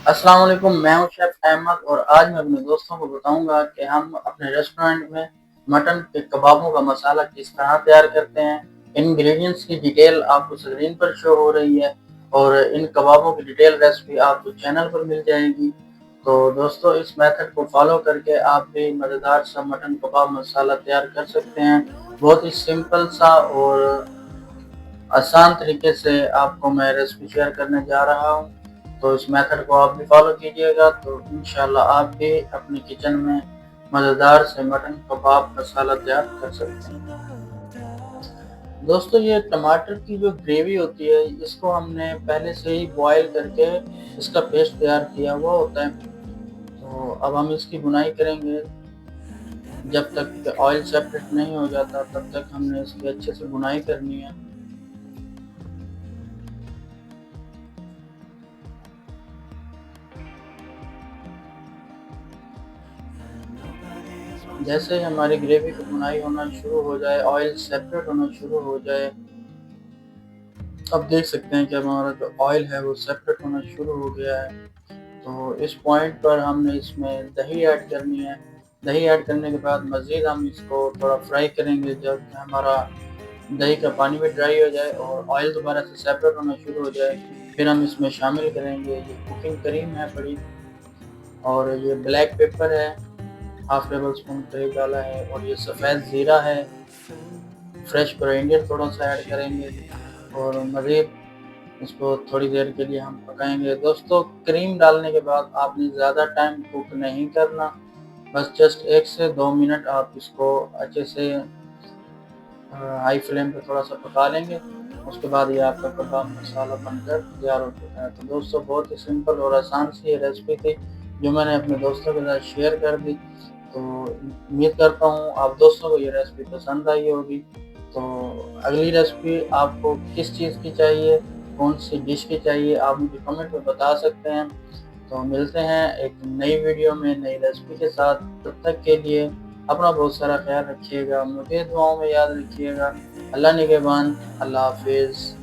अस्सलाम वालेकुम, मैं हूं शेफ अहमद और आज मैं अपने दोस्तों को बताऊंगा कि हम अपने रेस्टोरेंट में मटन के कबाबों का मसाला किस तरह तैयार करते हैं। इंग्रेडिएंट्स की डिटेल आपको स्क्रीन पर शो हो रही है और इन कबाबों की डिटेल रेसिपी आपको चैनल पर मिल जाएगी। तो दोस्तों, इस मेथड को फॉलो करके आप भी मज़ेदार सा मटन कबाब मसाला तैयार कर सकते हैं। बहुत ही सिंपल सा और आसान तरीके से आपको मैं रेसिपी शेयर करने जा रहा हूँ। तो इस मेथड को आप भी फॉलो कीजिएगा तो इंशाल्लाह आप भी अपनी किचन में मज़ेदार से मटन कबाब मसाला तैयार कर सकते हैं। दोस्तों, ये टमाटर की जो ग्रेवी होती है इसको हमने पहले से ही बॉयल करके इसका पेस्ट तैयार किया हुआ होता है। तो अब हम इसकी बुनाई करेंगे। जब तक ऑयल सेपरेट नहीं हो जाता तब तक हमने इसकी अच्छे से बुनाई करनी है। जैसे ही हमारी ग्रेवी की बुनाई होना शुरू हो जाए, ऑयल सेपरेट होना शुरू हो जाए, अब देख सकते हैं कि हमारा जो ऑयल है वो सेपरेट होना शुरू हो गया है। तो इस पॉइंट पर हमने इसमें दही ऐड करनी है। दही ऐड करने के बाद मज़ीद हम इसको थोड़ा फ्राई करेंगे जब हमारा दही का पानी भी ड्राई हो जाए और ऑयल दोबारा से सेपरेट होना शुरू हो जाए। फिर हम इसमें शामिल करेंगे ये कुकिंग क्रीम है बड़ी, और ये ब्लैक पेपर है, हाफ टेबल स्पून करीब डाला है, और ये सफ़ेद ज़ीरा है, फ्रेश कोरिएंडर थोड़ा सा ऐड करेंगे और मज़ीद इसको थोड़ी देर के लिए हम पकाएंगे। दोस्तों, क्रीम डालने के बाद आपने ज़्यादा टाइम कुक नहीं करना, बस जस्ट 1 से 2 मिनट आप इसको अच्छे से हाई फ्लेम पे थोड़ा सा पका लेंगे। उसके बाद ये आपका कबाब मसाला बनकर तैयार हो चुका है। तो दोस्तों, बहुत ही सिंपल और आसान सी ये रेसिपी थी जो मैंने अपने दोस्तों के साथ शेयर कर दी। तो उम्मीद करता हूँ आप दोस्तों को ये रेसिपी पसंद आई होगी। तो अगली रेसिपी आपको किस चीज़ की चाहिए, कौन सी डिश की चाहिए, आप मुझे कमेंट में बता सकते हैं। तो मिलते हैं एक नई वीडियो में नई रेसिपी के साथ। तब तक के लिए अपना बहुत सारा ख्याल रखिएगा, मुझे दुआओं में याद रखिएगा। अल्लाह निगहबान। अल्लाह हाफिज़।